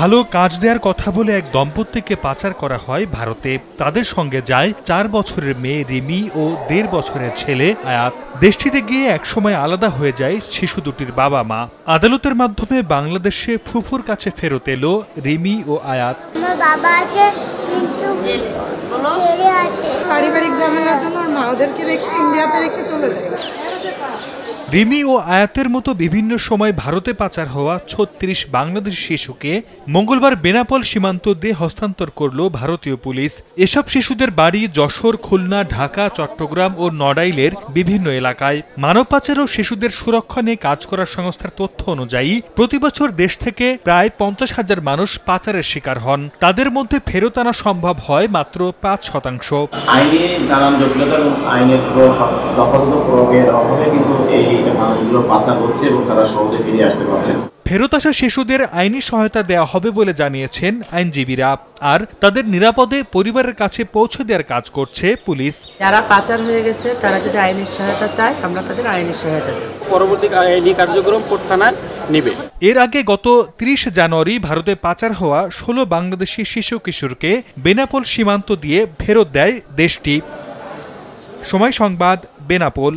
ভালো কাজ দেওয়ার কথা বলে এক দম্পতিকে পাচার করা হয় ভারতে। তাদের সঙ্গে যায় 4 বছরের মেয়ে রিমি ও 1.5 বছরের ছেলে আয়াত। দেশটিতে গিয়ে একসময় আলাদা হয়ে যায় শিশু দুটির বাবা মা। আদালতের মাধ্যমে বাংলাদেশে ফুফুর কাছে ফেরত এলো রিমি ও আয়াত। আমার বাবা আছে কিন্তু ছেলে আছে। পারিবারিক ঝামেলার জন্য মা ওদেরকে রেখে ইন্ডিয়াতে রেখে চলে যায়। রিমি ও আয়াতের মতো বিভিন্ন সময় ভারতে পাচার হওয়া 36 বাংলাদেশি শিশুকে মঙ্গলবার বেনাপোল সীমান্ত দিয়ে হস্তান্তর করল ভারতীয় পুলিশ। এসব শিশুদের বাড়ি যশোর, খুলনা, ঢাকা, চট্টগ্রাম ও নড়াইলের বিভিন্ন এলাকায়। মানব পাচার ও শিশুদের সুরক্ষা নিয়ে কাজ করা সংস্থার তথ্য অনুযায়ী প্রতিবছর দেশ থেকে প্রায় 50,000 মানুষ পাচারের শিকার হন। তাদের মধ্যে ফেরত আনা সম্ভব হয় মাত্র 5%। আইনে নানান জটিলতা এবং আইনের যথাযথ প্রয়োগের অভাবে কিন্তু এই মানুষগুলো পাচার হচ্ছে এবং তারা সহজে ফিরে আসতে পারছে। ফেরত আসা শিশুদের আইনি সহায়তা দেওয়া হবে বলে জানিয়েছেন আইনজীবীরা, আর তাদের নিরাপদে পরিবারের কাছে পৌঁছে দেওয়ার কাজ করছে পুলিশ। যারা পাচার হয়ে গেছে তারা যদি আইনি সহায়তা চায়, আমরা তাদের আইনি সহায়তা দেব। পরবর্তী আইনি কার্যক্রম কোর্ট থানায় নেবে। এর আগে গত 30 জানুয়ারি ভারতে পাচার হওয়া 16 বাংলাদেশি শিশু কিশোরকে বেনাপোল সীমান্ত দিয়ে ফেরত দেয় দেশটি। সময় সংবাদ, বেনাপোল।